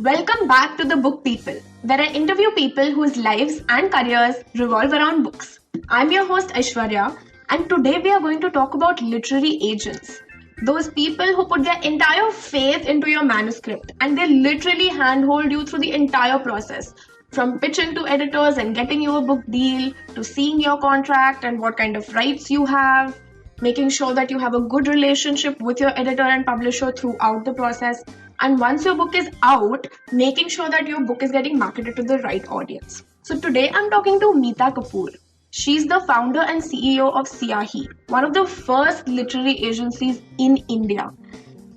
Welcome back to The Book People, where I interview people whose lives and careers revolve around books. I'm your host Aishwarya, and today we are going to talk about literary agents. Those people who put their entire faith into your manuscript and they literally handhold you through the entire process. From pitching to editors and getting you a book deal, to seeing your contract and what kind of rights you have, making sure that you have a good relationship with your editor and publisher throughout the process, and once your book is out, making sure that your book is getting marketed to the right audience. So today I'm talking to Meeta Kapoor. She's the founder and CEO of Siyahi, one of the first literary agencies in India.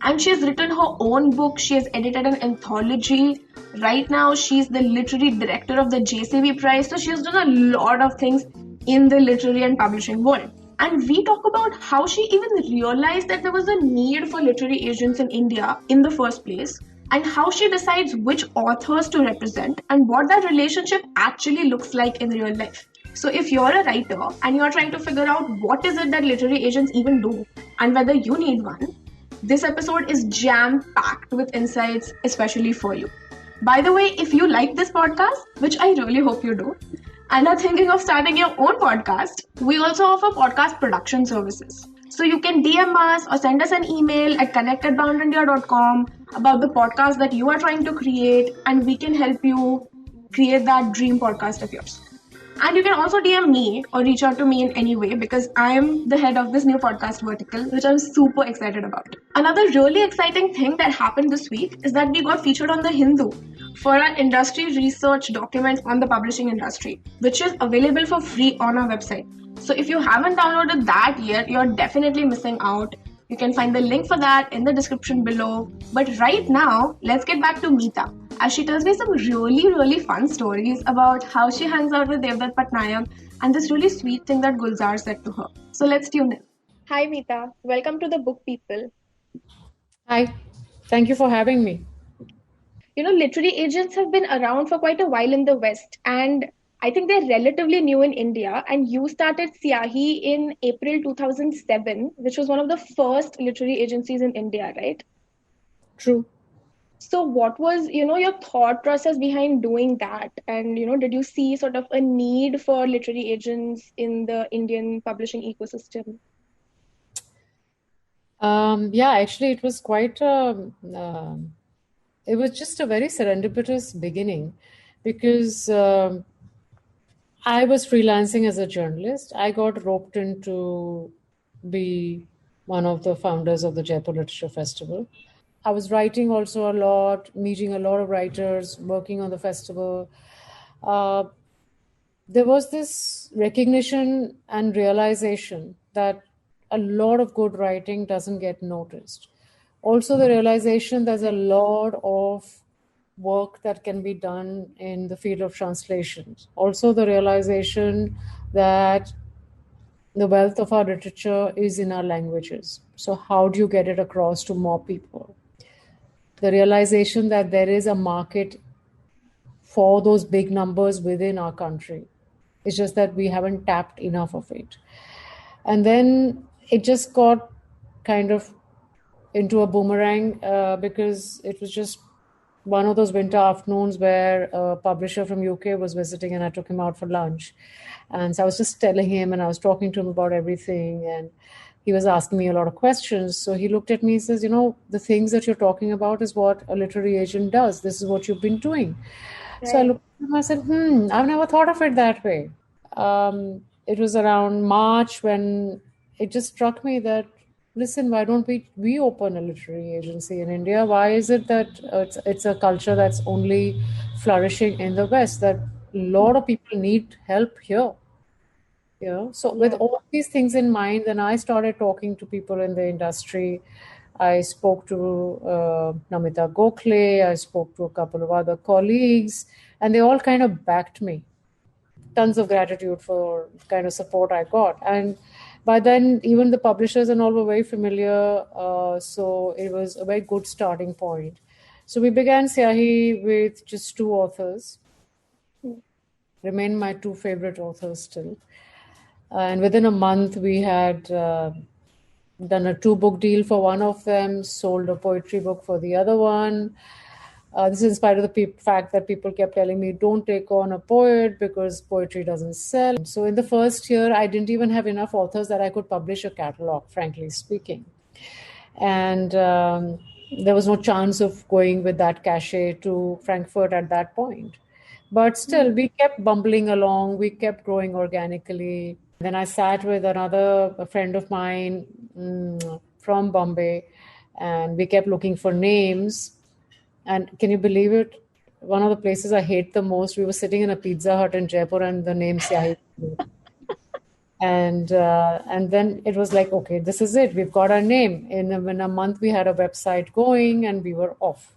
And she has written her own book, she has edited an anthology. Right now, she's the literary director of the JCB Prize. So she has done a lot of things in the literary and publishing world. And we talk about how she even realized that there was a need for literary agents in India in the first place, and how she decides which authors to represent and what that relationship actually looks like in real life. So if you're a writer and you're trying to figure out what is it that literary agents even do and whether you need one, this episode is jam-packed with insights especially for you. By the way, if you like this podcast, which I really hope you do, and are thinking of starting your own podcast, we also offer podcast production services. So you can DM us or send us an email at connect@boundindia.com about the podcast that you are trying to create, and we can help you create that dream podcast of yours. And you can also DM me or reach out to me in any way because I am the head of this new podcast vertical, which I'm super excited about. Another really exciting thing that happened this week is that we got featured on The Hindu for our industry research documents on the publishing industry, which is available for free on our website. So if you haven't downloaded that yet, you're definitely missing out. You can find the link for that in the description below. But right now, let's get back to Meeta, as she tells me some really fun stories about how she hangs out with Devdutt Pattanayak and this really sweet thing that Gulzar said to her. So let's tune in. Hi Meeta, welcome to The Book People. Hi, thank you for having me. You know, literary agents have been around for quite a while in the West, and I think they're relatively new in India. And you started Siyahi in April 2007, which was one of the first literary agencies in India, right? True. So what was, your thought process behind doing that? And, did you see sort of a need for literary agents in the Indian publishing ecosystem? Actually, it was quite it was just a very serendipitous beginning because I was freelancing as a journalist. I got roped in to be one of the founders of the Jaipur Literature Festival. I was writing also a lot, meeting a lot of writers, working on the festival. There was this recognition and realization that a lot of good writing doesn't get noticed. Also, the realization there's a lot of work that can be done in the field of translations. Also, the realization that the wealth of our literature is in our languages. So, how do you get it across to more people? The realization that there is a market for those big numbers within our country. It's just that we haven't tapped enough of it. And then it just got kind of into a boomerang because it was just one of those winter afternoons where a publisher from UK was visiting and I took him out for lunch. And so I was just telling him and I was talking to him about everything. And he was asking me a lot of questions. So he looked at me and says, the things that you're talking about is what a literary agent does. This is what you've been doing. Right. So I looked at him and I said, I've never thought of it that way. It was around March when it just struck me that, listen, why don't we open a literary agency in India? Why is it that it's a culture that's only flourishing in the West, that a lot of people need help here? So with all these things in mind, then I started talking to people in the industry. I spoke to Namita Gokhale, I spoke to a couple of other colleagues, and they all kind of backed me. Tons of gratitude for the kind of support I got. And by then, even the publishers and all were very familiar. So it was a very good starting point. So we began Siyahi with just 2 authors. Remain my 2 favorite authors still. And within a month, we had done a 2-book deal for one of them, sold a poetry book for the other one. This is in spite of the fact that people kept telling me, don't take on a poet because poetry doesn't sell. So in the first year, I didn't even have enough authors that I could publish a catalog, frankly speaking. And there was no chance of going with that cachet to Frankfurt at that point. But still, we kept bumbling along, we kept growing organically. Then I sat with a friend of mine from Bombay, and we kept looking for names. And can you believe it? One of the places I hate the most, we were sitting in a Pizza Hut in Jaipur, and the name Syahi. And then it was like, okay, this is it. We've got our name. In a month, we had a website going, and we were off.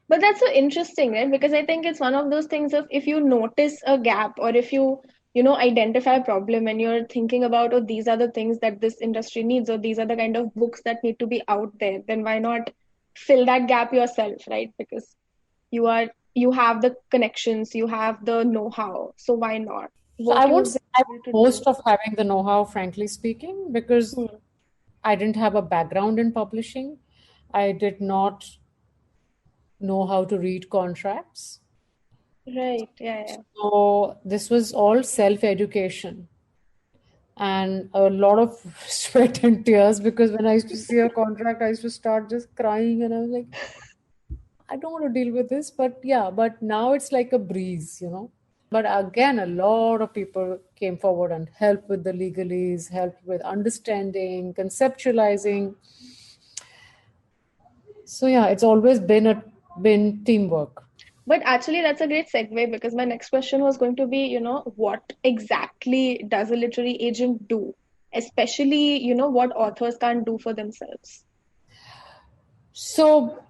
But that's so interesting, right? Because I think it's one of those things of if you notice a gap or if you identify a problem and you're thinking about, oh, these are the things that this industry needs, or these are the kind of books that need to be out there, then why not fill that gap yourself, right? Because you have the connections, you have the know-how. So why not? So I won't say I was most of having the know-how, frankly speaking, because I didn't have a background in publishing. I did not know how to read contracts. Right. Yeah. So this was all self-education and a lot of sweat and tears, because when I used to see a contract, I used to start just crying, and I was like, I don't want to deal with this. But now it's like a breeze, But again, a lot of people came forward and helped with the legalese, helped with understanding, conceptualizing. So it's always been teamwork. But actually, that's a great segue, because my next question was going to be, what exactly does a literary agent do? Especially, what authors can't do for themselves. So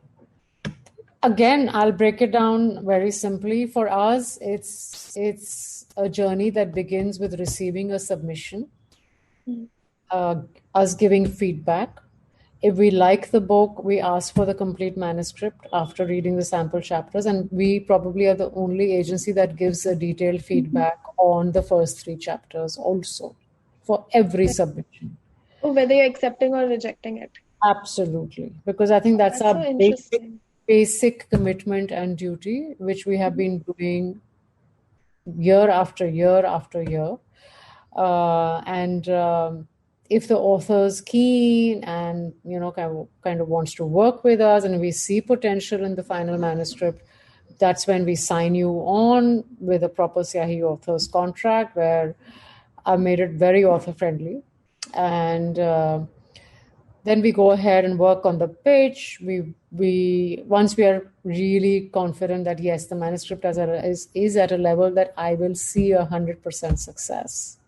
again, I'll break it down very simply. For us, it's a journey that begins with receiving a submission, us giving feedback. If we like the book, we ask for the complete manuscript after reading the sample chapters, and we probably are the only agency that gives a detailed feedback on the first 3 chapters also for every submission. Whether you're accepting or rejecting it. Absolutely, because I think that's our so basic commitment and duty, which we have been doing year after year after year. If the author's keen and kind of wants to work with us, and we see potential in the final manuscript, that's when we sign you on with a proper Syahi author's contract, where I've made it very author friendly. And then we go ahead and work on the pitch. We once we are really confident that yes, the manuscript is at a level that I will see 100% success,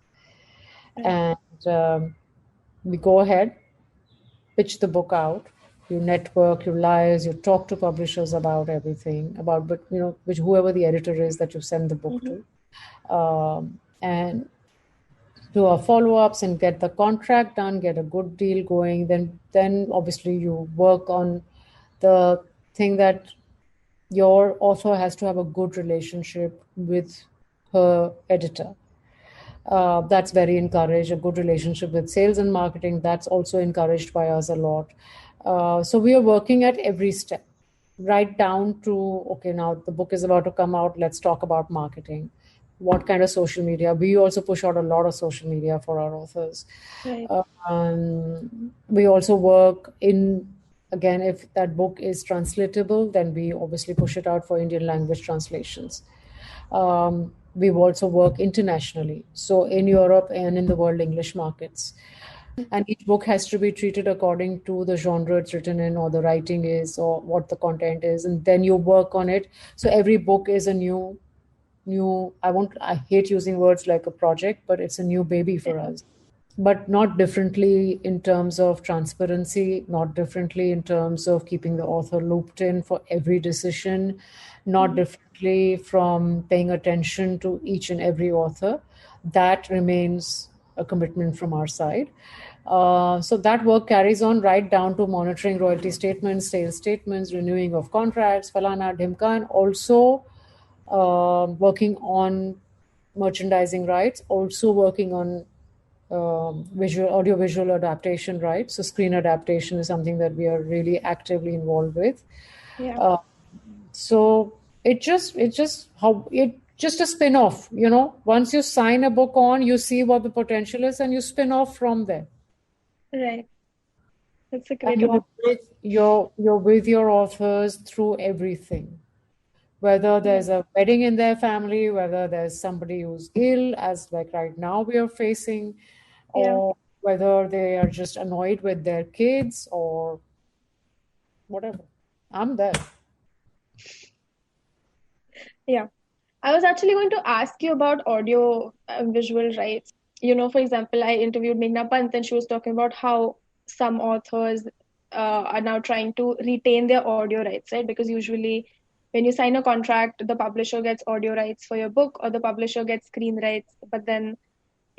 and we go ahead, pitch the book out. You network, you liaise, you talk to publishers about everything, which whoever the editor is that you send the book to, and do our follow-ups and get the contract done, get a good deal going. Then obviously you work on the thing that your author has to have a good relationship with her editor. That's very encouraged. A good relationship with sales and marketing, that's also encouraged by us a lot. So we are working at every step, right down to, okay, now the book is about to come out, let's talk about marketing. What kind of social media? We also push out a lot of social media for our authors. Right. We also work again, if that book is translatable, then we obviously push it out for Indian language translations. We also work internationally, so in Europe and in the world English markets. And each book has to be treated according to the genre it's written in, or the writing is, or what the content is, and then you work on it. So every book is a new, I hate using words like a project, but it's a new baby for us. But not differently in terms of transparency, not differently in terms of keeping the author looped in for every decision, not differently from paying attention to each and every author. That remains a commitment from our side. So that work carries on right down to monitoring royalty statements, sales statements, renewing of contracts, falana, dhimka, and also working on merchandising rights, also working on audiovisual adaptation rights. So screen adaptation is something that we are really actively involved with. Yeah. So it's just a spin-off, Once you sign a book on, you see what the potential is and you spin off from there. Right. That's a And great one. you're with your authors through everything. Whether there's a wedding in their family, whether there's somebody who's ill, as like right now we are facing, Yeah. or whether they are just annoyed with their kids or whatever. I'm there. Yeah. I was actually going to ask you about audio visual rights. For example, I interviewed Meghna Pant and she was talking about how some authors are now trying to retain their audio rights, right? Because usually when you sign a contract, the publisher gets audio rights for your book or the publisher gets screen rights. But then,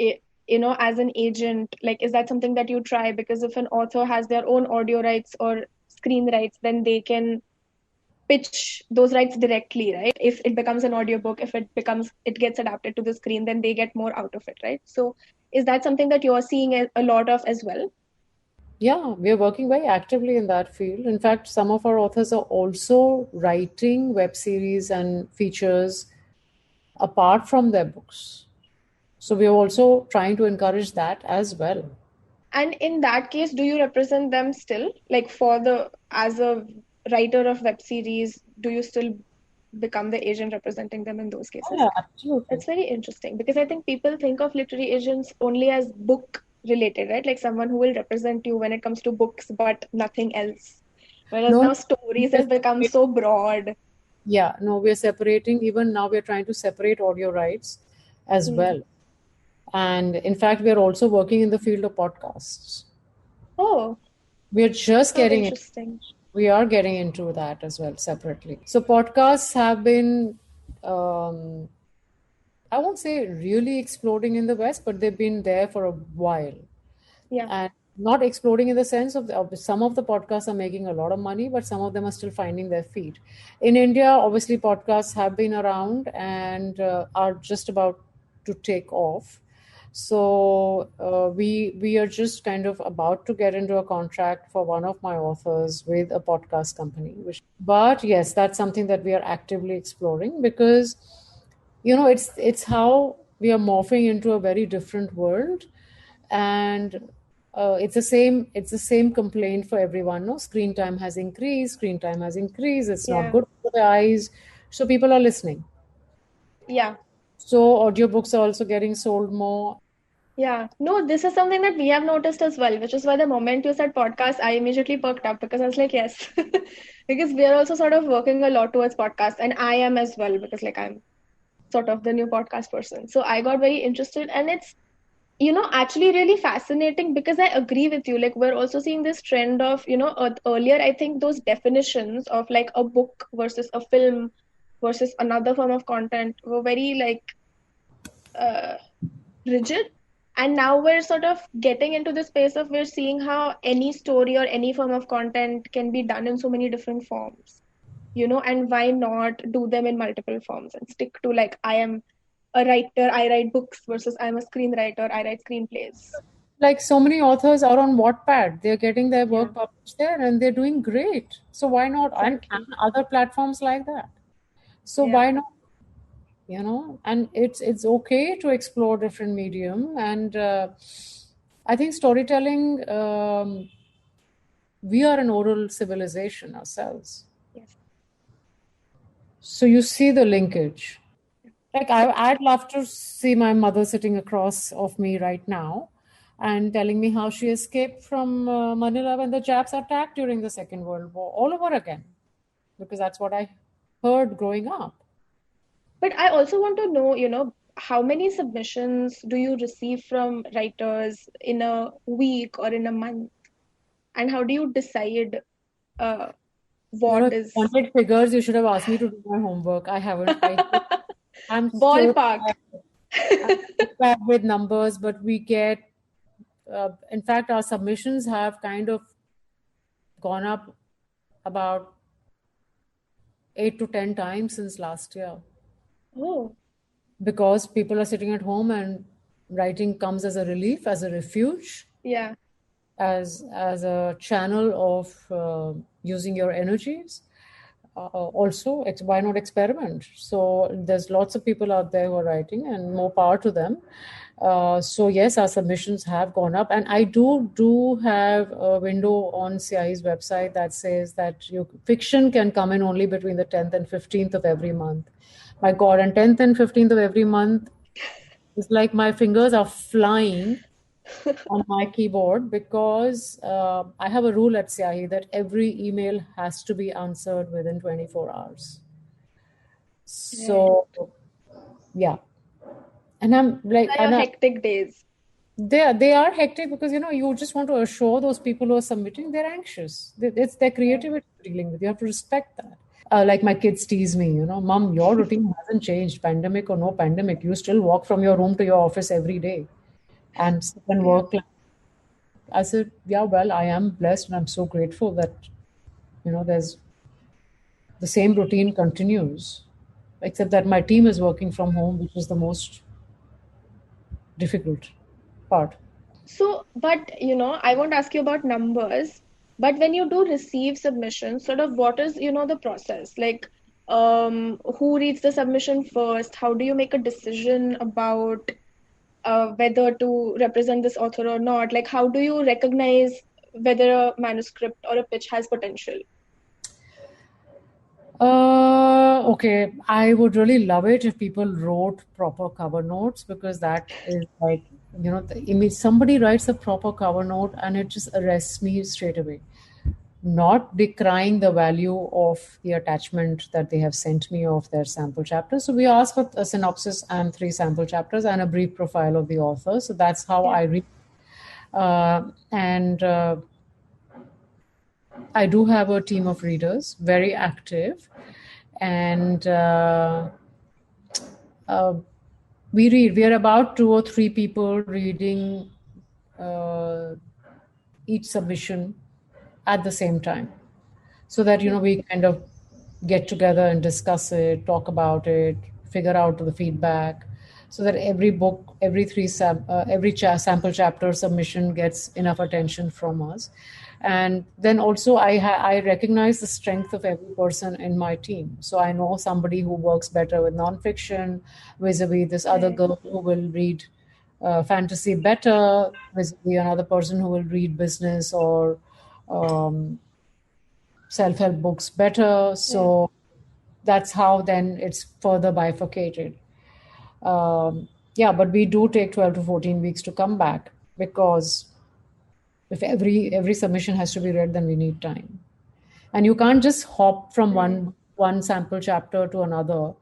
as an agent, like, is that something that you try? Because if an author has their own audio rights or screen rights, then they can pitch those rights directly, right? If it becomes an audiobook, if it gets adapted to the screen, then they get more out of it, right? So is that something that you're seeing a lot of as well? Yeah, we are working very actively in that field. In fact, some of our authors are also writing web series and features apart from their books. So we are also trying to encourage that as well. And in that case, do you represent them still? Like as a writer of web series, do you still become the agent representing them in those cases? Yeah, absolutely. That's very interesting because I think people think of literary agents only as book related, right? Like someone who will represent you when it comes to books, but nothing else. Whereas No, now stories we are have become so broad. yeah, no, we are separating. Even now, we are trying to separate audio rights as well. And in fact, we are also working in the field of podcasts. Oh, We are just how getting it. interesting. We are getting into that as well separately. So podcasts have been, I won't say really exploding in the West, but they've been there for a while. Yeah. And not exploding in the sense of some of the podcasts are making a lot of money, but some of them are still finding their feet. In India, obviously, podcasts have been around and are just about to take off. So we are just kind of about to get into a contract for one of my authors with a podcast company. But yes, that's something that we are actively exploring because it's how we are morphing into a very different world, and it's the same complaint for everyone. No, screen time has increased, it's not Yeah. good for the eyes, so people are listening. Yeah. So audiobooks are also getting sold more. Yeah. No, this is something that we have noticed as well, which is why the moment you said podcast, I immediately perked up because I was like, yes. Because we are also sort of working a lot towards podcast, and I am as well, because like I'm sort of the new podcast person. So I got very interested, and it's actually really fascinating because I agree with you. Like, we're also seeing this trend of, earlier, I think those definitions of like a book versus a film versus another form of content were very like uh, rigid. And now we're sort of getting into the space of we're seeing how any story or any form of content can be done in so many different forms, and why not do them in multiple forms and stick to like, I am a writer, I write books versus I'm a screenwriter, I write screenplays. Like, so many authors are on Wattpad, they're getting their Yeah, work published there and they're doing great, so why not? And exactly. other platforms like that, so Yeah, why not? And it's okay to explore different medium. And I think storytelling, we are an oral civilization ourselves, yes. so you see the linkage. Like, I'd love to see my mother sitting across of me right now and telling me how she escaped from Manila when the Japs attacked during the Second World War all over again, because that's what I heard growing up. But I also want to know, how many submissions do you receive from writers in a week or in a month? And how do you decide uh, what If you is wanted figures, you should have asked me to do my homework. I haven't. I'm so ballpark? I'm so bad with numbers, but we get, in fact, our submissions have kind of gone up about 8 to 10 times since last year, Oh, because people are sitting at home and writing comes as a relief, as a refuge, yeah. as a channel of using your energies. also, why not experiment? So there's lots of people out there who are writing, and more power to them. So yes, our submissions have gone up, and I do have a window on CIE's website that says that fiction can come in only between the 10th and 15th of every month. My God, and 10th and 15th of every month is like my fingers are flying on my keyboard, because I have a rule at CIE that every email has to be answered within 24 hours. So, yeah. And I'm like, Those are your hectic days. they are hectic, because you just want to assure those people who are submitting, they're anxious. It's their creativity you're dealing with. You have to respect that. Like my kids tease me, Mom, your routine hasn't changed, pandemic or no pandemic. You still walk from your room to your office every day and sit and work. I said, yeah, well, I am blessed, and I'm so grateful that, there's the same routine continues, except that my team is working from home, which is the most difficult part. So, but I won't ask you about numbers, but when you do receive submissions, sort of what is, the process? Like, who reads the submission first? How do you make a decision about whether to represent this author or not? Like, how do you recognize whether a manuscript or a pitch has potential? Okay, I would really love it if people wrote proper cover notes, because that is like, the image. Somebody writes a proper cover note and it just arrests me straight away. Not decrying the value of the attachment that they have sent me of their sample chapters. So we ask for a synopsis and 3 sample chapters and a brief profile of the author. So that's how I read. And I do have a team of readers, very active, and we read. We are about 2 or 3 people reading each submission at the same time, so that we kind of get together and discuss it, talk about it, figure out the feedback, so that every book, every sample chapter submission gets enough attention from us. And then also I recognize the strength of every person in my team. So I know somebody who works better with nonfiction, vis-a-vis this other girl who will read fantasy better, vis-a-vis another person who will read business or self-help books better. So that's how then it's further bifurcated. But we do take 12 to 14 weeks to come back, because if every submission has to be read, then we need time. And you can't just hop from one sample chapter to another,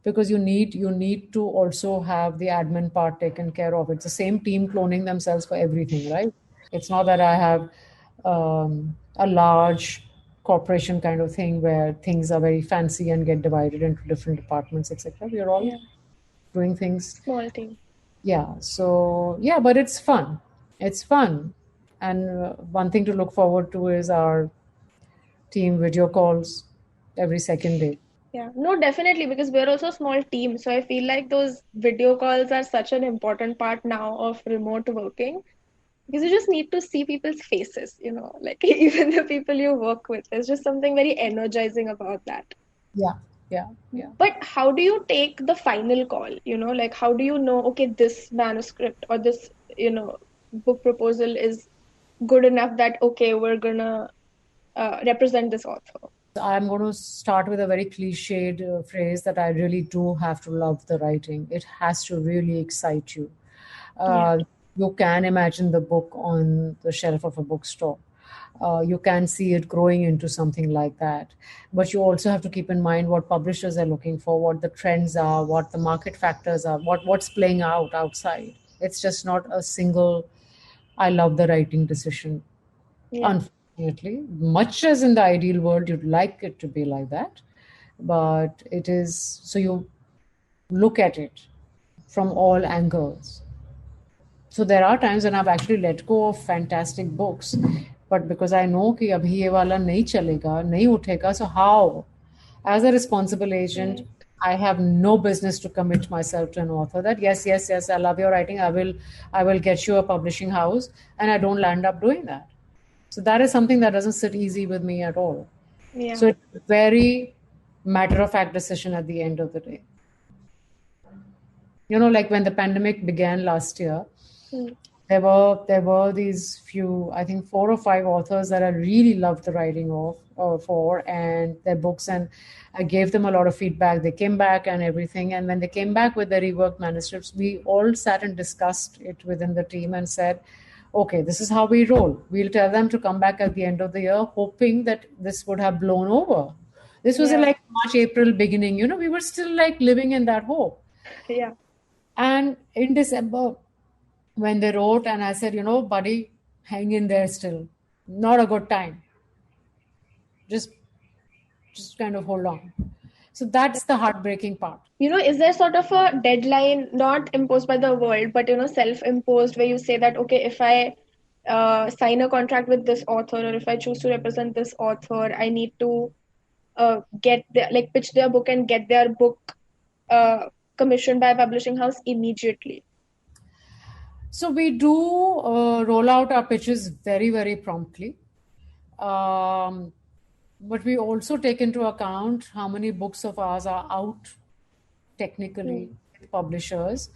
because you need to also have the admin part taken care of. It's the same team cloning themselves for everything, right? It's not that I have a large corporation kind of thing where things are very fancy and get divided into different departments, etc. We are all doing things. Small team. Yeah. So but it's fun. It's fun. And one thing to look forward to is our team video calls every second day. Yeah, no, definitely, because we're also a small team. So I feel like those video calls are such an important part now of remote working, because you just need to see people's faces, like even the people you work with. There's just something very energizing about that. Yeah. But how do you take the final call? Like how do you know, okay, this manuscript or this, book proposal is good enough that, okay, we're gonna represent this author? I'm going to start with a very cliched phrase that I really do have to love the writing. It has to really excite you. You can imagine the book on the shelf of a bookstore. You can see it growing into something like that. But you also have to keep in mind what publishers are looking for, what the trends are, what the market factors are, what's playing out outside. It's just not a single, I love the writing decision. Unfortunately, much as in the ideal world, you'd like it to be like that. But it is, so you look at it from all angles. So there are times when I've actually let go of fantastic books, but because I know कि अभी ये वाला नहीं चलेगा, नहीं उठेगा, so how? As a responsible agent, I have no business to commit myself to an author that yes, I love your writing, I will get you a publishing house, and I don't land up doing that. So that is something that doesn't sit easy with me at all. So it's very matter-of-fact decision at the end of the day. Like when the pandemic began last year, there were these few, I think 4 or 5 authors that I really loved the writing of for and their books, and I gave them a lot of feedback. They came back and everything, and when they came back with their reworked manuscripts, we all sat and discussed it within the team and said, okay, this is how we roll. We'll tell them to come back at the end of the year, hoping that this would have blown over. This was in like March, April beginning. We were still like living in that hope. Yeah. And in December, when they wrote, and I said, buddy, hang in there still. Not a good time. Just kind of hold on. So that's the heartbreaking part. Is there sort of a deadline, not imposed by the world, but, self-imposed, where you say that, okay, if I sign a contract with this author, or if I choose to represent this author, I need to pitch their book and get their book commissioned by a publishing house immediately? So we do roll out our pitches very, very promptly. But we also take into account how many books of ours are out technically with publishers.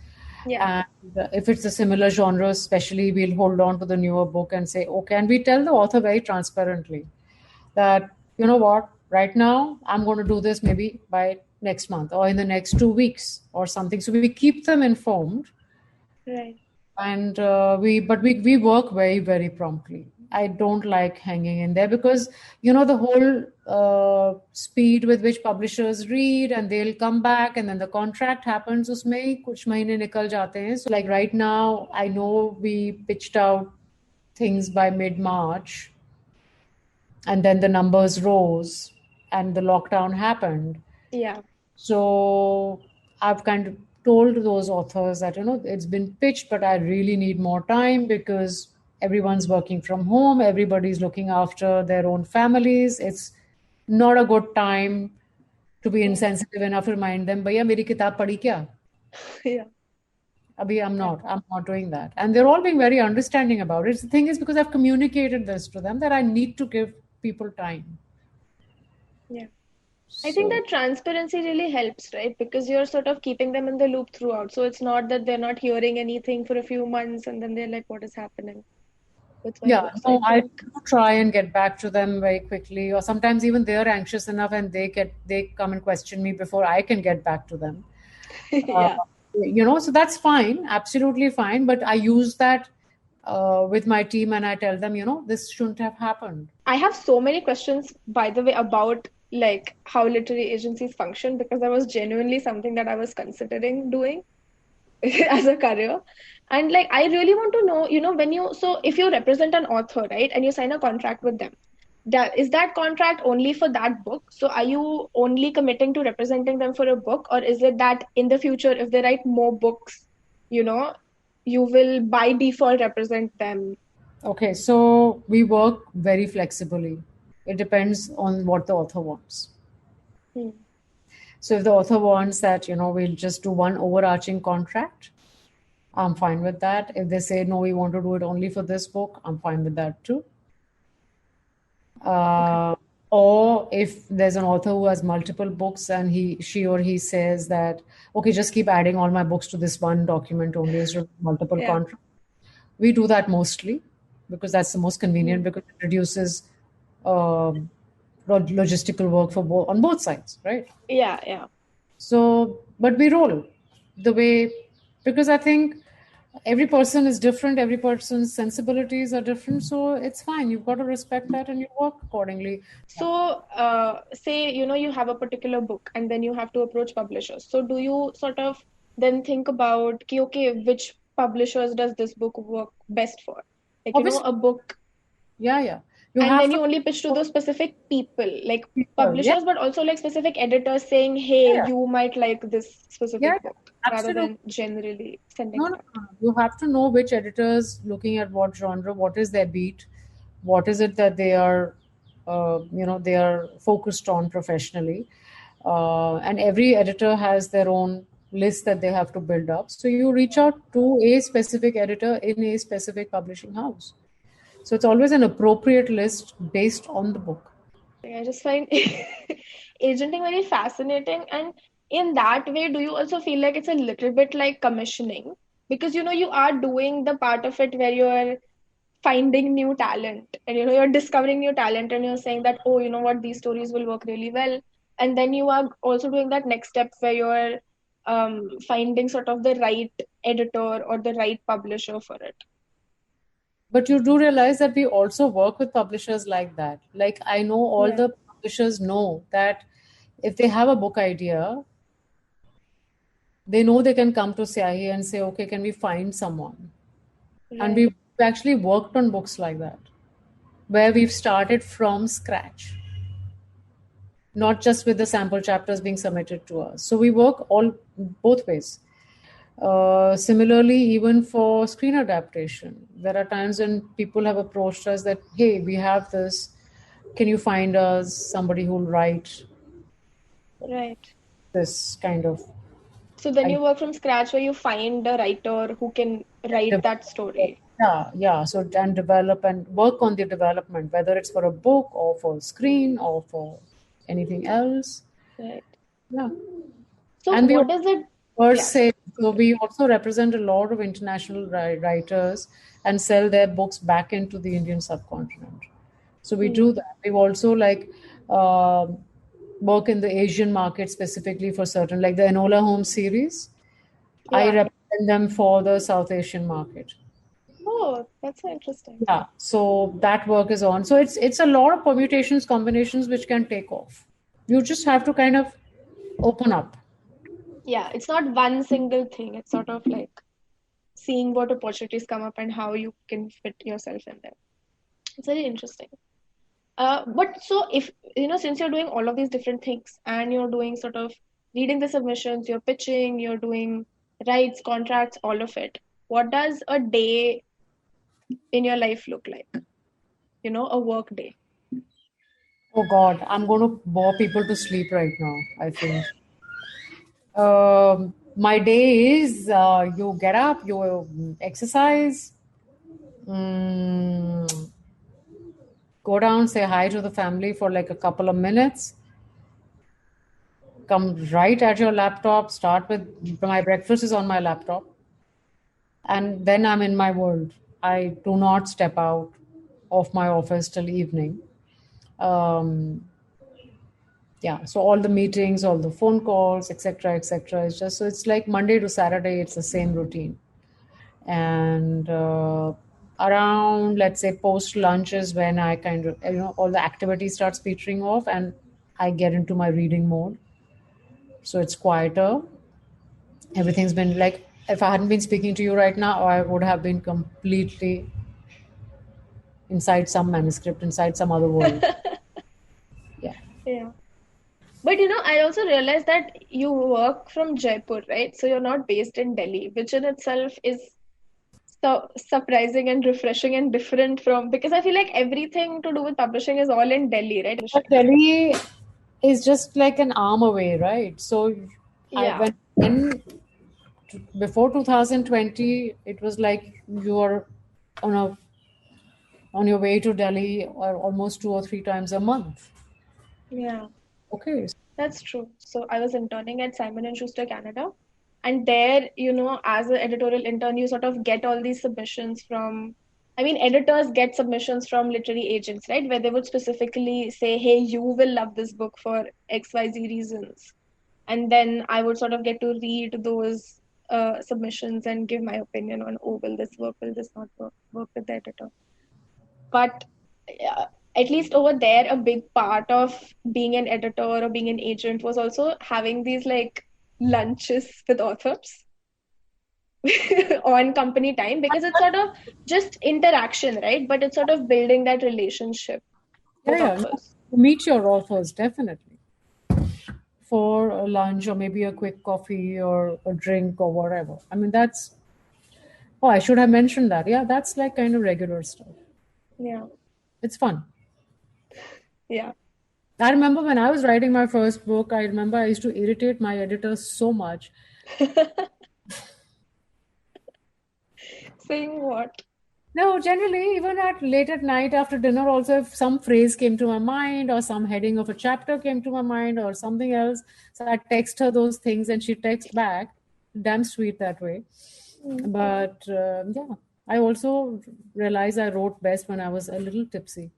Yeah. And if it's a similar genre, especially, we'll hold on to the newer book and say, okay, and we tell the author very transparently that, you know what, right now, I'm going to do this maybe by next month or in the next 2 weeks or something. So we keep them informed. Right. And we work very, very promptly. I don't like hanging in there because, the whole speed with which publishers read and they'll come back and then the contract happens, usme hi kuch mahine nikal jate hain. So like right now, I know we pitched out things by mid-March and then the numbers rose and the lockdown happened. Yeah. So I've kind of told those authors that, it's been pitched, but I really need more time because everyone's working from home. Everybody's looking after their own families. It's not a good time to be insensitive enough to remind them, Bhaiya, meri kitab padhi kya? Yeah. Abhi, I'm not doing that. And they're all being very understanding about it. The thing is, because I've communicated this to them, that I need to give people time. Yeah. I think that transparency really helps, right? Because you're sort of keeping them in the loop throughout. So it's not that they're not hearing anything for a few months and then they're like, what is happening? I try and get back to them very quickly, or sometimes even they're anxious enough and they come and question me before I can get back to them. Yeah. So that's fine, absolutely fine. But I use that with my team and I tell them, this shouldn't have happened. I have so many questions, by the way, about like how literary agencies function, because that was genuinely something that I was considering doing as a career. And like, I really want to know, so if you represent an author, right, and you sign a contract with them, is that contract only for that book? So are you only committing to representing them for a book, or is it that in the future, if they write more books, you will by default represent them? Okay, so we work very flexibly. It depends on what the author wants. So if the author wants that, we'll just do one overarching contract, I'm fine with that. If they say, no, we want to do it only for this book, I'm fine with that too. Or if there's an author who has multiple books and she or he says that, okay, just keep adding all my books to this one document only instead of multiple contracts. We do that mostly because that's the most convenient, because it reduces logistical work on both sides, right? Yeah. So, but we roll the way, because I think every person is different. Every person's sensibilities are different. So it's fine. You've got to respect that and you work accordingly. So say, you have a particular book and then you have to approach publishers. So do you sort of then think about, okay, which publishers does this book work best for? Like, Obviously, a book. Yeah. You only pitch to those specific people, like publishers, but also like specific editors saying, hey, you might like this specific book, rather than generally sending it out. No. You have to know which editors looking at what genre, what is their beat, what is it that they are, they are focused on professionally. And every editor has their own list that they have to build up. So you reach out to a specific editor in a specific publishing house. So it's always an appropriate list based on the book. I just find agenting very fascinating. And in that way, do you also feel like it's a little bit like commissioning? Because you are doing the part of it where you're finding new talent and you're discovering new talent and you're saying that, oh, you know what, these stories will work really well. And then you are also doing that next step where you're finding sort of the right editor or the right publisher for it. But you do realize that we also work with publishers like that. Like I know all the publishers know that if they have a book idea, they know they can come to Syahi and say, okay, can we find someone? And we've actually worked on books like that, where we've started from scratch, not just with the sample chapters being submitted to us. So we work both ways. Similarly, even for screen adaptation, there are times when people have approached us that, hey, we have this, can you find us somebody who'll write this kind of... So then you work from scratch where you find a writer who can write that story. Yeah. So and develop and work on the development, whether it's for a book or for screen or for anything else. Right. Yeah. So and what does it... per se, so we also represent a lot of international writers and sell their books back into the Indian subcontinent. So we do that. We've also work in the Asian market specifically for certain, like the Enola Holmes series. I represent them for the South Asian market. Oh, that's so interesting. Yeah, so that work is on. So it's a lot of permutations, combinations which can take off. You just have to kind of open up. Yeah, it's not one single thing. It's sort of like seeing what opportunities come up and how you can fit yourself in there. It's very interesting. But so if, since you're doing all of these different things and you're doing sort of reading the submissions, you're pitching, you're doing rights, contracts, all of it, what does a day in your life look like? A work day. Oh God, I'm going to bore people to sleep right now, I think. My day is you get up, you exercise, go down, say hi to the family for like a couple of minutes, come right at your laptop, start with my breakfast is on my laptop, and then I'm in my world. I do not step out of my office till evening. So all the meetings, all the phone calls, etc. It's just, so it's like Monday to Saturday, it's the same routine. And around, let's say, post lunch is when I kind of, all the activity starts petering off and I get into my reading mode. So it's quieter. Everything's been like, if I hadn't been speaking to you right now, I would have been completely inside some manuscript, inside some other world. Yeah. But I also realized that you work from Jaipur, right? So you're not based in Delhi, which in itself is so surprising and refreshing and different from, because I feel like everything to do with publishing is all in Delhi, right? But Delhi is just like an arm away, right? So before 2020, it was like you are on your way to Delhi or almost 2 or 3 times a month. Yeah. Okay. That's true. So I was interning at Simon & Schuster Canada. And there, as an editorial intern, you sort of get all these submissions from, editors get submissions from literary agents, right? Where they would specifically say, hey, you will love this book for XYZ reasons. And then I would sort of get to read those submissions and give my opinion on, oh, will this work? Will this not work with the editor? But at least over there, a big part of being an editor or being an agent was also having these like lunches with authors on company time, because it's sort of just interaction, right? But it's sort of building that relationship with authors. Meet your authors, definitely. For a lunch or maybe a quick coffee or a drink or whatever. I should have mentioned that. Yeah, that's like kind of regular stuff. Yeah. It's fun. Yeah. I remember when I was writing my first book, I used to irritate my editors so much. Saying what? No, generally, even at late at night after dinner, also if some phrase came to my mind or some heading of a chapter came to my mind or something else, so I text her those things and she texts back. Damn sweet that way. But yeah, I also realized I wrote best when I was a little tipsy.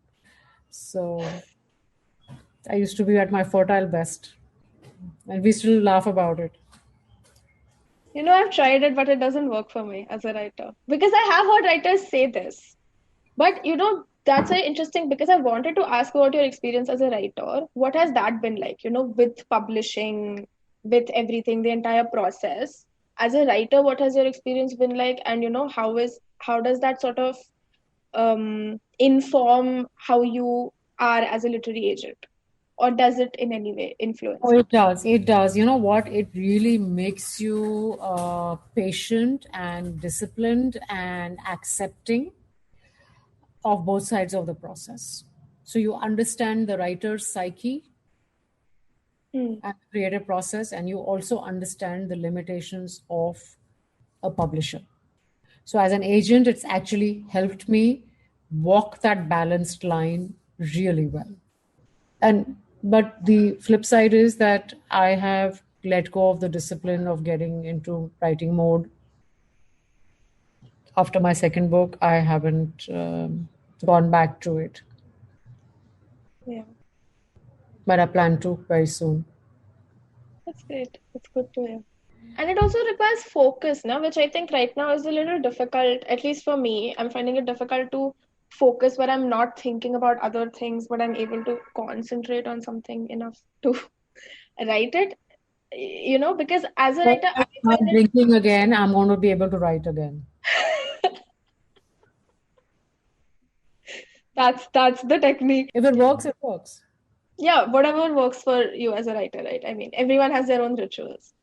So I used to be at my fertile best, and we still laugh about it. I've tried it, but it doesn't work for me as a writer. Because I have heard writers say this. But that's very interesting because I wanted to ask about your experience as a writer. What has that been like, with publishing, with everything, the entire process? As a writer, what has your experience been like? And how does that sort of inform how you are as a literary agent? Or does it in any way Oh, influence it it? does. It does. You know what? It really makes you patient and disciplined and accepting of both sides of the process. So you understand the writer's psyche Hmm. and the creative process, and you also understand the limitations of a publisher. So as an agent, it's actually helped me walk that balanced line really well. And but the flip side is that I have let go of the discipline of getting into writing mode. After my second book, I haven't gone back to it, Yeah, but I plan to very soon. that's great. That's good to hear. And it also requires focus, now, which I think right now is a little difficult, at least for me. I'm finding it difficult to focus where I'm not thinking about other things, but I'm able to concentrate on something enough to write it. Because as a But writer, I I'm find drinking again. I'm going to be able to write again. it that's the technique. If it works, it works. Yeah, whatever works for you as a writer, right? I mean, everyone has their own rituals.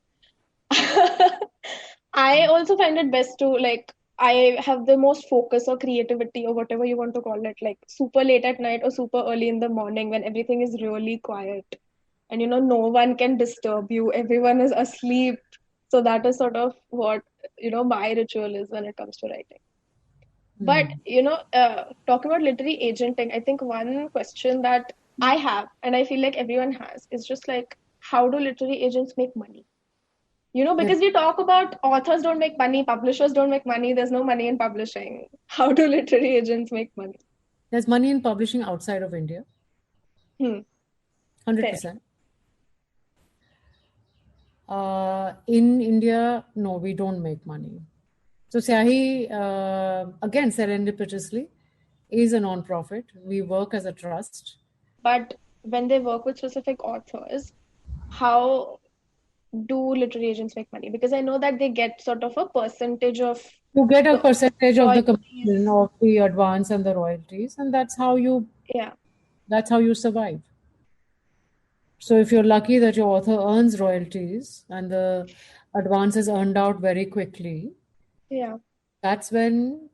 I also find it best to like I have the most focus or creativity or whatever you want to call it, like super late at night or super early in the morning when everything is really quiet and no one can disturb you, everyone is asleep. So that is sort of what my ritual is when it comes to writing. But talking about literary agenting, I think one question that I have and I feel like everyone has is just like, how do literary agents make money? It, Because we talk about authors don't make money, publishers don't make money, there's no money in publishing. How do literary agents make money? there's money in publishing outside of India, Hmm, fair. 100%. In India, no, we don't make money. So Syahi, again, serendipitously, is a non-profit. We work as a trust. But when they work with specific authors, how do literary agents make money? Because I know that they get sort of a percentage of You get a the percentage of the commission royalties. of the advance and the royalties, and Yeah, that's how you survive. So if you're lucky that your author earns royalties and the advance is earned out very quickly, yeah, that's when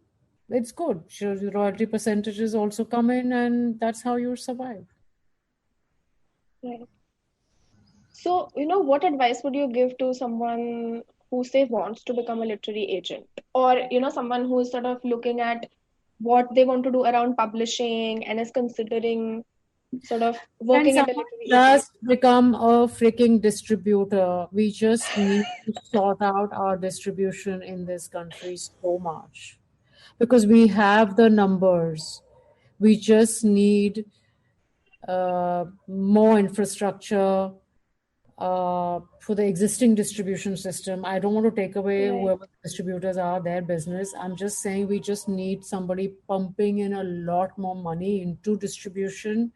it's good. Sure, the royalty percentages also come in, and that's how you survive. right. So, what advice would you give to someone who, say, wants to become a literary agent? Or, someone who's sort of looking at what they want to do around publishing and is considering sort of Can working at a someone literary agent? just become a freaking distributor? We just need to sort out our distribution in this country so much because we have the numbers. We just need more infrastructure for the existing distribution system. I don't want to take away Right. whoever the distributors are, their business. I'm just saying we just need somebody pumping in a lot more money into distribution.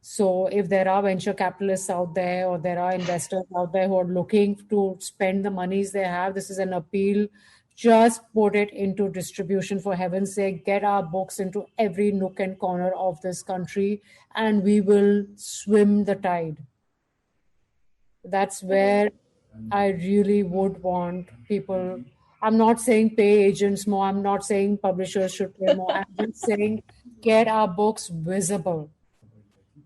So if there are venture capitalists out there or there are investors out there who are looking to spend the monies they have, this is an appeal. Just put it into distribution, for heaven's sake. Get our books into every nook and corner of this country, and we will swim the tide. That's where I really would want people. I'm not saying pay agents more. I'm not saying publishers should pay more. I'm just saying get our books visible.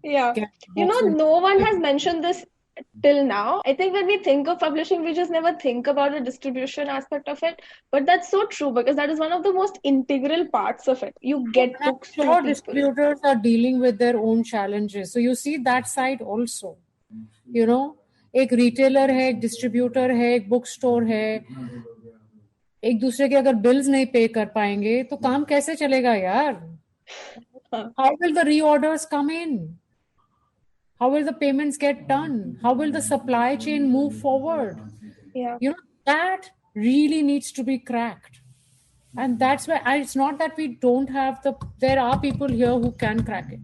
Yeah. Get books in. No one has mentioned this till now. I think when we think of publishing, we just never think about the distribution aspect of it. But that's so true because that is one of the most integral parts of it. You get I'm books to sure people. distributors are dealing with their own challenges. So you see that side also. You know, एक retailer है, एक distributor है, एक bookstore है, एक दूसरे के अगर bills नहीं pay कर पाएंगे तो काम कैसे चलेगा यार? How will the reorders come in? How will the payments get done? How will the supply chain move forward? Yeah. You know, that really needs to be cracked. And that's why it's not that we don't have there are people here who can crack it.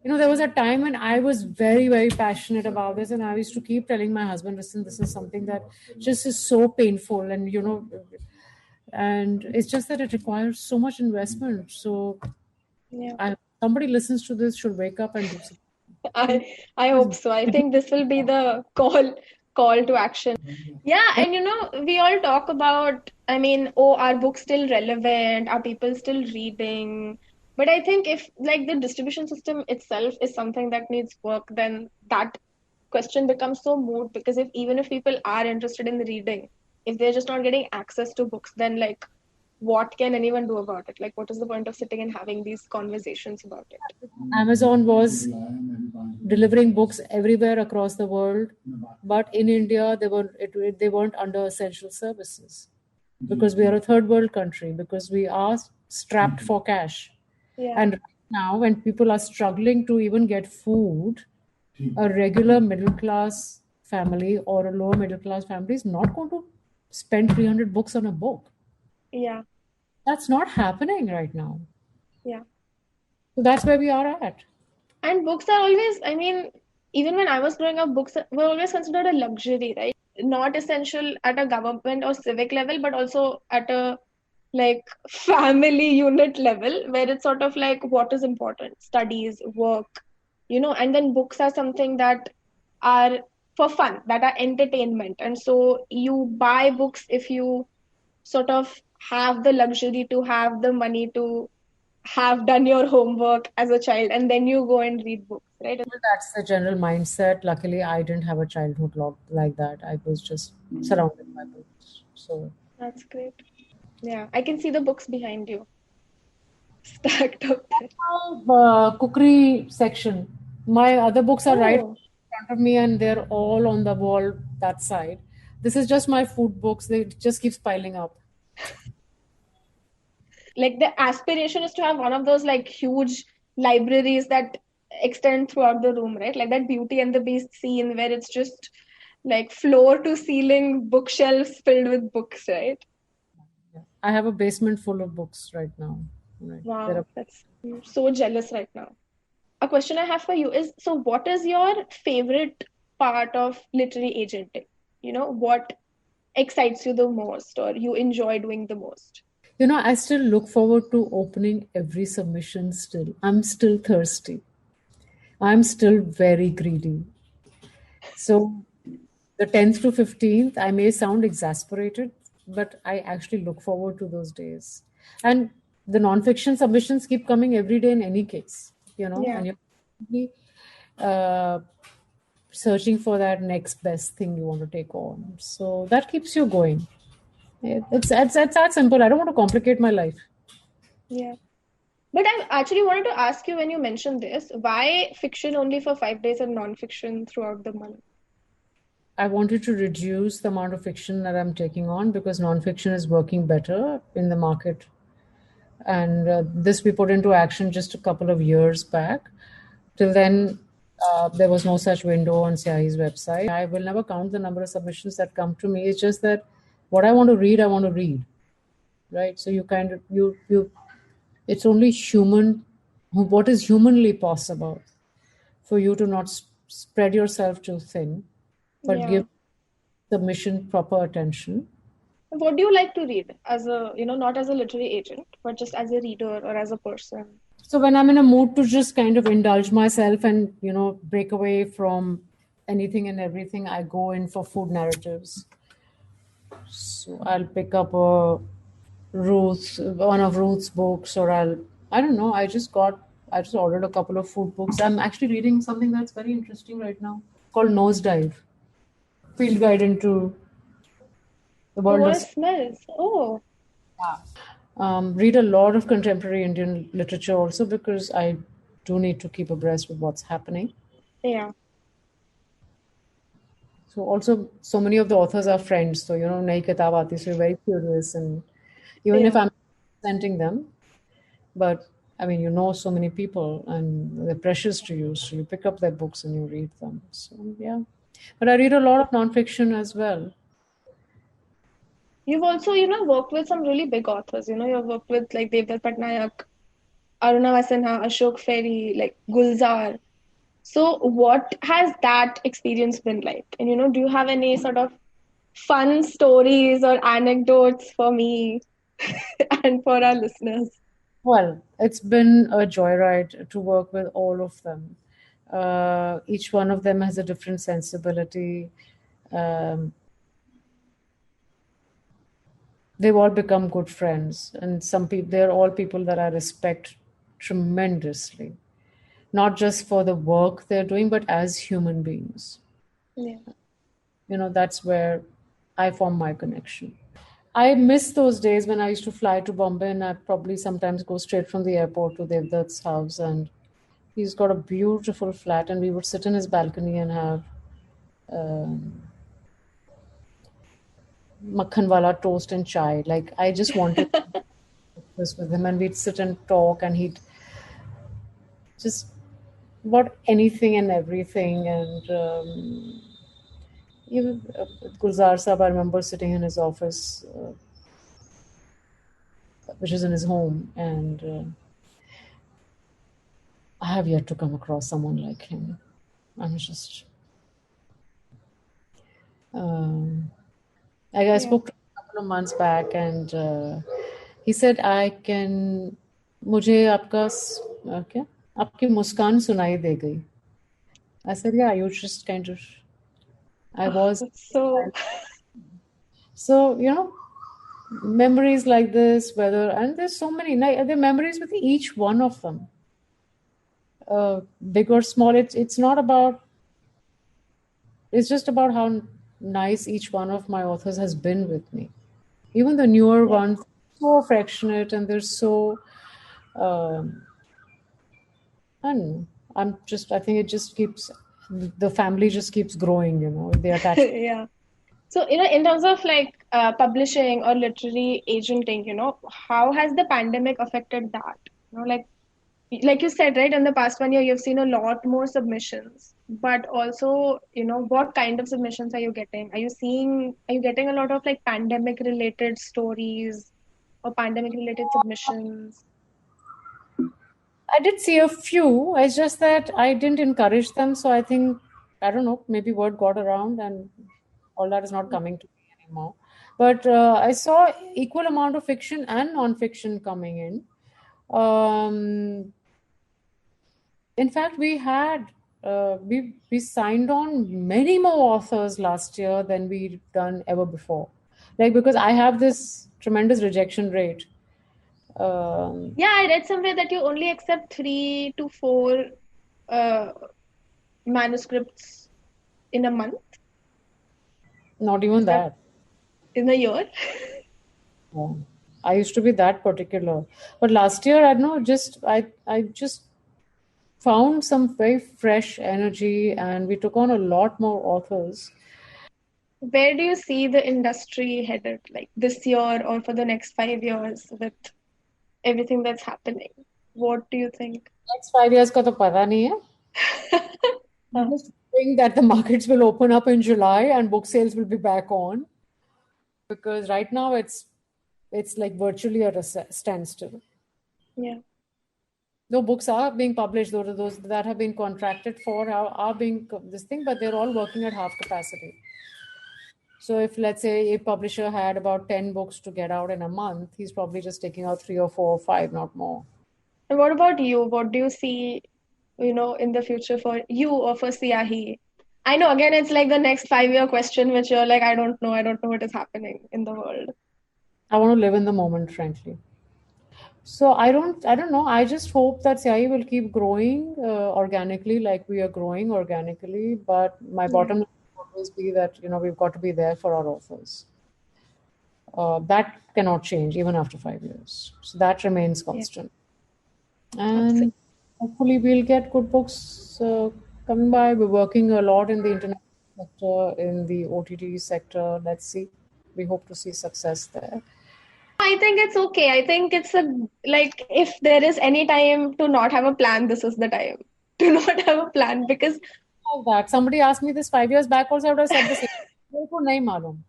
You know, there was a time when I was very, very passionate about this, and I used to keep telling my husband, listen, this is something that just is so painful, and and it's just that it requires so much investment. So somebody listens to this should wake up and do something. I hope so. I think this will be the call to action. Yeah, and we all talk about, I mean, are books still relevant? Are people still reading? But I think if like the distribution system itself is something that needs work, then that question becomes so moot because even if people are interested in reading, if they're just not getting access to books, then like what can anyone do about it? Like, what is the point of sitting and having these conversations about it? Amazon was delivering books everywhere across the world, but in India they weren't under essential services because we are a third world country, because we are strapped for cash. Yeah. And right now, when people are struggling to even get food, a regular middle class family or a lower middle class family is not going to spend 300 books on a book. Yeah. That's not happening right now. Yeah. So that's where we are at. And books are always, I mean, even when I was growing up, books were always considered a luxury, right? Not essential at a government or civic level, but also at a like family unit level where it's sort of like what is important, studies, work, and then books are something that are for fun, that are entertainment. And so you buy books if you sort of have the luxury to have the money to have done your homework as a child, and then you go and read books, right? Well, that's the general mindset. Luckily, I didn't have a childhood like that. I was just surrounded by books. So that's great. Yeah, I can see the books behind you stacked up there. Cookery section. My other books are right in Oh. front of me, and they're all on the wall that side. This is just my food books. They just keeps piling up. Like the aspiration is to have one of those like huge libraries that extend throughout the room, right? Like that Beauty and the Beast scene where it's just like floor to ceiling bookshelves filled with books, right? I have a basement full of books right now. Right. Wow, I'm so jealous right now. A question I have for you is, so what is your favorite part of literary agenting? What excites you the most or you enjoy doing the most? I still look forward to opening every submission still. I'm still thirsty. I'm still very greedy. So the 10th to 15th, I may sound exasperated, but I actually look forward to those days. And the nonfiction submissions keep coming every day in any case, and you're searching for that next best thing you want to take on. So that keeps you going. It's that simple. I don't want to complicate my life. Yeah. But I actually wanted to ask you, when you mentioned this, why fiction only for 5 days and non-fiction throughout the month? I wanted to reduce the amount of fiction that I'm taking on because non-fiction is working better in the market. And this we put into action just a couple of years back. Till then, there was no such window on CIE's website. I will never count the number of submissions that come to me. It's just that what I want to read, right? So it's only what is humanly possible for you to not spread yourself too thin, but give submission proper attention. What do you like to read as a, not as a literary agent, but just as a reader or as a person? So when I'm in a mood to just kind of indulge myself and, break away from anything and everything, I go in for food narratives. So I'll pick up one of Ruth's books, or I don't know, I just ordered a couple of food books. I'm actually reading something that's very interesting right now. called Nosedive, field guide into the Oh, world what of. it smells. Oh, Read a lot of contemporary Indian literature also because I do need to keep abreast with what's happening. yeah. So also, so many of the authors are friends. So, नई किताब आती, so you're very curious. And even if Yeah. I'm presenting them, but I mean, so many people and they're precious to you. So you pick up their books and you read them. So, yeah. But I read a lot of nonfiction as well. You've also, worked with some really big authors. You've worked with like Devdutt Patnaik, Arunava Sinha, Ashok Ferry, like Gulzar. So what has that experience been like? And, do you have any sort of fun stories or anecdotes for me and for our listeners? Well, it's been a joyride to work with all of them. Each one of them has a different sensibility. Um, they've all become good friends, and some people, they're all people that I respect tremendously, not just for the work they're doing, but as human beings. Yeah. That's where I form my connection. I miss those days when I used to fly to Bombay, and I'd probably sometimes go straight from the airport to Devdutt's house, and he's got a beautiful flat, and we would sit in his balcony and have makhan wala toast and chai. Like, I just wanted this with him, and we'd sit and talk, and he'd just about anything and everything. And even Gulzar Saab, I remember sitting in his office, which is in his home, and I have yet to come across someone like him. I'm just. I spoke to him a couple of months back, and he said, "I can, मुझे क्या आपकी मुस्कान सुनाई दे गई." I said, "Yeah, you just kind of." I was So, so memories like this, and there's so many. There are memories with each one of them, big or small. It's not about. It's just about how nice each one of my authors has been with me. Even the newer yeah. ones, so affectionate, and they're so. I don't know. I think it just keeps. The family just keeps growing. They attach. Yeah. So, in terms of like publishing or literary agenting, how has the pandemic affected that? Like you said, right, in the past 1 year, you've seen a lot more submissions, but also, what kind of submissions are you getting? Are you getting a lot of like pandemic related stories or pandemic related submissions? I did see a few. It's just that I didn't encourage them. So I think, I don't know, maybe word got around and all that is not coming to me anymore. But I saw equal amount of fiction and non-fiction coming in. In fact, we signed on many more authors last year than we've done ever before. Like, because I have this tremendous rejection rate. Yeah, I read somewhere that you only accept 3 to 4 manuscripts in a month, Not even that. in a year. Yeah. I used to be that particular, but last year I don't know. I just found some very fresh energy, and we took on a lot more authors. Where do you see the industry headed, like this year or for the next 5 years with everything that's happening? What do you think? Next 5 years का तो पता नहीं है. I'm just hoping that the markets will open up in July and book sales will be back on, because right now it's like virtually at a standstill. Yeah. Though books are being published, those that have been contracted for are being this thing, but they're all working at half capacity. So if, let's say, a publisher had about 10 books to get out in a month, he's probably just taking out 3 or 4 or 5, not more. And what about you? What do you see, in the future for you or for Siyahi? I know, again, it's like the next 5 year question, which you're like, I don't know what is happening in the world. I want to live in the moment, frankly. So I don't know. I just hope that CIE will keep growing organically, like we are growing organically. But my bottom line will always be that we've got to be there for our authors. That cannot change even after 5 years. So that remains constant. And hopefully we'll get good books coming by. We're working a lot in the internet sector, in the OTT sector. Let's see. We hope to see success there. I think it's okay. I think it's if there is any time to not have a plan, this is the time to not have a plan, because that somebody asked me this 5 years back also, I would have said the same. Nahi malum.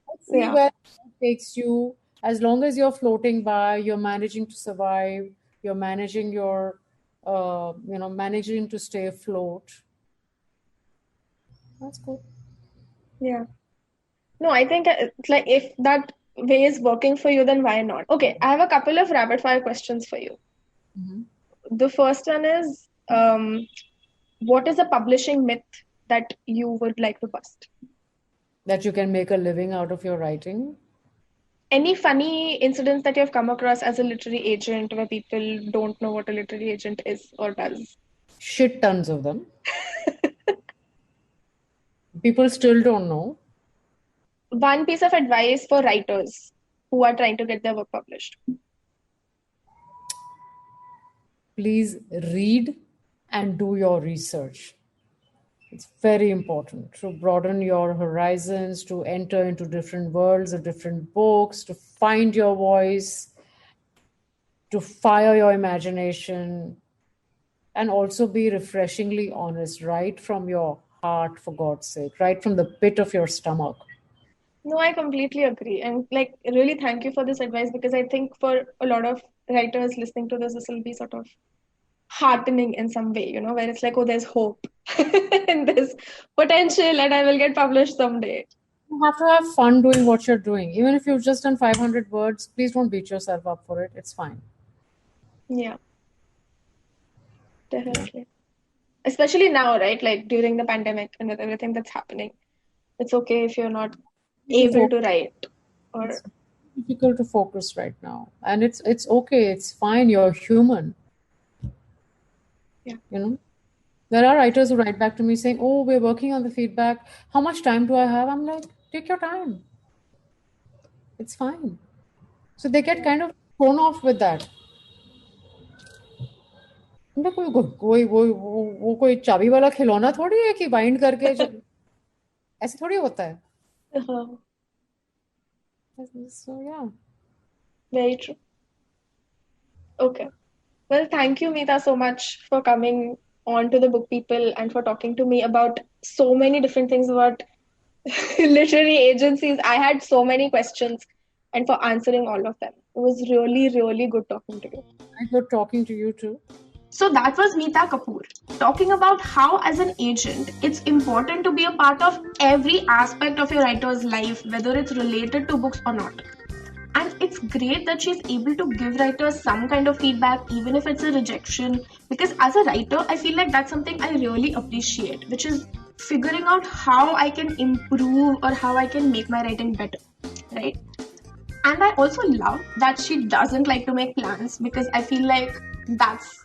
Let's see where it takes you. As long as you're floating by, you're managing to survive, you're managing your, managing to stay afloat. That's good. Yeah. No, I think if that way is working for you, then why not? Okay, I have a couple of rapid fire questions for you. Mm-hmm. The first one is, what is a publishing myth that you would like to bust? That you can make a living out of your writing. Any funny incidents that you have come across as a literary agent where people don't know what a literary agent is or does? Shit tons of them. People still don't know. One piece of advice for writers who are trying to get their work published. Please read and do your research. It's very important to broaden your horizons, to enter into different worlds of different books, to find your voice, to fire your imagination, and also be refreshingly honest, right from your heart, for God's sake, right from the pit of your stomach. No, I completely agree. And really thank you for this advice, because I think for a lot of writers listening to this will be sort of heartening in some way, where it's like, oh, there's hope and there's potential and I will get published someday. You have to have fun doing what you're doing. Even if you've just done 500 words, please don't beat yourself up for it. It's fine. Yeah. Definitely. Especially now, right? Like during the pandemic and with everything that's happening. It's okay if you're not able to write. Or it's difficult to focus right now. And it's okay. It's fine. You're human. Yeah. There are writers who write back to me saying, oh, we're working on the feedback. How much time do I have? I'm like, take your time. It's fine. So they get kind of thrown off with that. कोई चाबी वाला खिलौना थोड़ी है कि bind करके ऐसे थोड़ी होता है. So yeah. Very true. Okay. Well, thank you, Meeta, so much for coming on to the Book People and for talking to me about so many different things about literary agencies. I had so many questions and for answering all of them. It was really, really good talking to you. Good talking to you too. So that was Meeta Kapoor talking about how, as an agent, it's important to be a part of every aspect of your writer's life, whether it's related to books or not. And it's great that she's able to give writers some kind of feedback, even if it's a rejection. Because as a writer, I feel like that's something I really appreciate, which is figuring out how I can improve or how I can make my writing better, right? And I also love that she doesn't like to make plans, because I feel like that's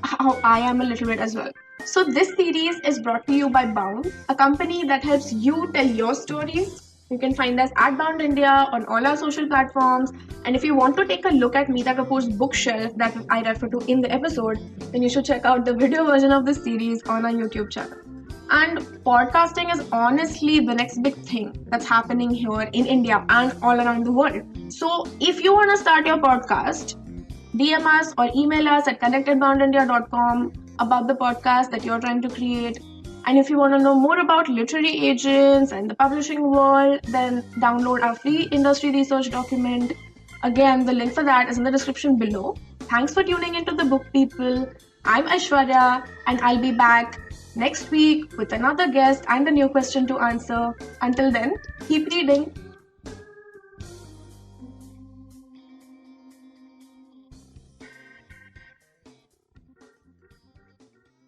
how I am a little bit as well. So this series is brought to you by Bound, a company that helps you tell your stories. You can find us at Bound India on all our social platforms. And if you want to take a look at Meeta Kapoor's bookshelf that I refer to in the episode, then you should check out the video version of this series on our YouTube channel. And podcasting is honestly the next big thing that's happening here in India and all around the world. So if you want to start your podcast, DM us or email us at connect@boundindia.com about the podcast that you're trying to create. And if you want to know more about literary agents and the publishing world, then download our free industry research document. Again, the link for that is in the description below. Thanks for tuning into the Book People. I'm Aishwarya, and I'll be back next week with another guest and a new question to answer. Until then, keep reading.